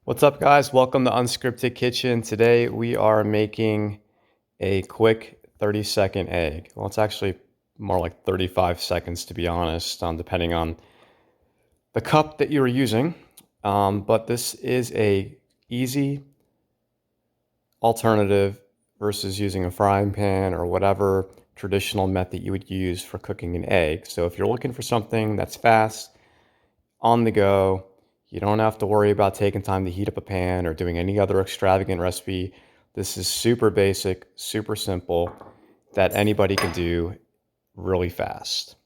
What's up, guys? Welcome to Unscripted Kitchen. Today we are making a quick 30-second egg. Well, it's actually more like 35 seconds to be honest, depending on the cup that you're using. But this is a easy alternative versus using a frying pan or whatever traditional method you would use for cooking an egg. So if you're looking for something that's fast, on the go, you don't have to worry about taking time to heat up a pan or doing any other extravagant recipe. This is super basic, super simple, that anybody can do really fast.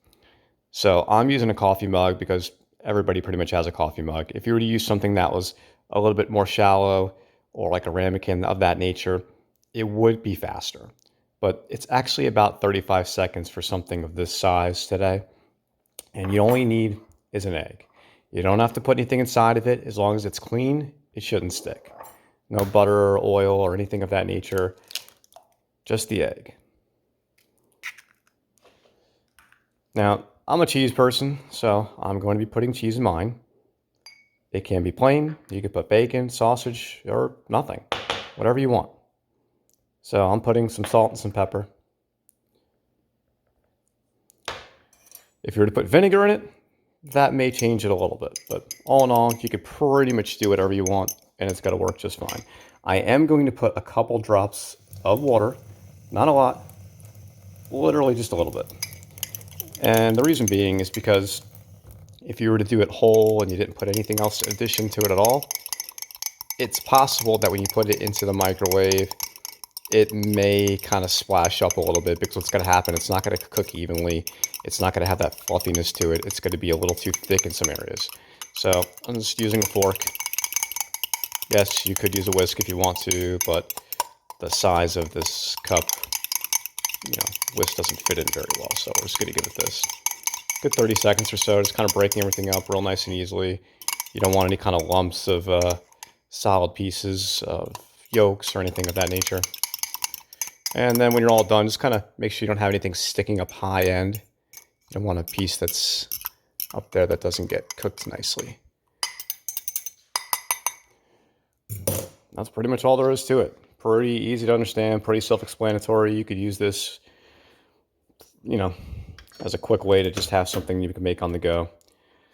So I'm using a coffee mug because everybody pretty much has a coffee mug. If you were to use something that was a little bit more shallow or like a ramekin of that nature, it would be faster. But it's actually about 35 seconds for something of this size today. And you only need is an egg. You don't have to put anything inside of it. As long as it's clean, it shouldn't stick. No butter or oil or anything of that nature, just the egg. Now, I'm a cheese person, so I'm going to be putting cheese in mine. It can be plain. You can put bacon, sausage, or nothing, whatever you want. So I'm putting some salt and some pepper. If you were to put vinegar in it, that may change it a little bit. But all in all, you could pretty much do whatever you want, and it's going to work just fine. I am going to put a couple drops of water, not a lot, literally just a little bit. And the reason being is because if you were to do it whole and you didn't put anything else in addition to it at all, it's possible that when you put it into the microwave, it may kind of splash up a little bit, because what's going to happen, it's not going to cook evenly. It's not going to have that fluffiness to it. It's going to be a little too thick in some areas. So I'm just using a fork. Yes, you could use a whisk if you want to, but the size of this cup, whisk doesn't fit in very well. So we're just going to give it this good 30 seconds or so, just kind of breaking everything up real nice and easily. You don't want any kind of lumps of solid pieces of yolks or anything of that nature. And then when you're all done, just kind of make sure you don't have anything sticking up high end. You don't want a piece that's up there that doesn't get cooked nicely. That's pretty much all there is to it. Pretty easy to understand, pretty self-explanatory. You could use this, as a quick way to just have something you can make on the go.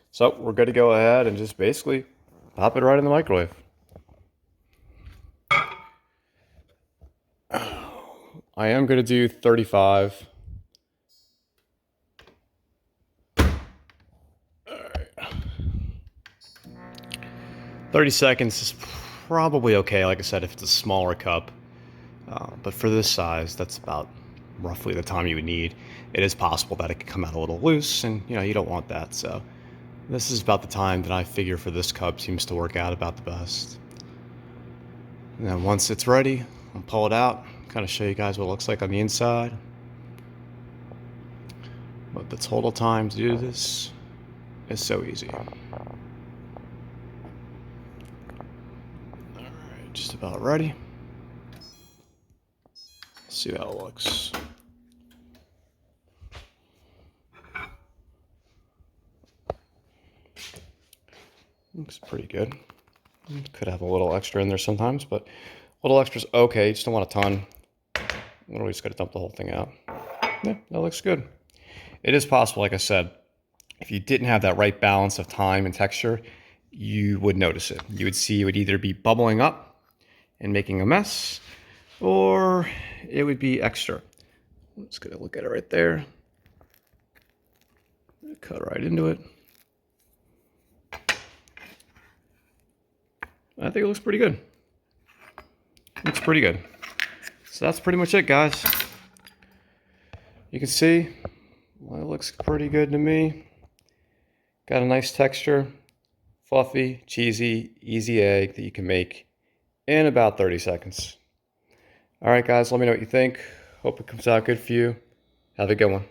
So we're good to go ahead and just basically pop it right in the microwave. I am going to do 35. All right. 30 seconds is probably okay, like I said, if it's a smaller cup. But for this size, that's about roughly the time you would need. It is possible that it could come out a little loose, and you don't want that. So this is about the time that I figure for this cup seems to work out about the best. And then once it's ready, I'll pull it out, kind of show you guys what it looks like on the inside. But the total time to do this is so easy. Alright, just about ready. Let's see how it looks. Looks pretty good. Could have a little extra in there sometimes, but a little extra's okay. You just don't want a ton. Literally just got to dump the whole thing out. Yeah, that looks good. It is possible, like I said, if you didn't have that right balance of time and texture, you would notice it. You would see it would either be bubbling up and making a mess, or it would be extra. I'm just going to look at it right there. Cut right into it. I think it looks pretty good. Looks pretty good. So that's pretty much it, guys. You can see, well, it looks pretty good to me. Got a nice texture, fluffy, cheesy, easy egg that you can make in about 30 seconds. All right, guys, let me know what you think. Hope it comes out good for you. Have a good one.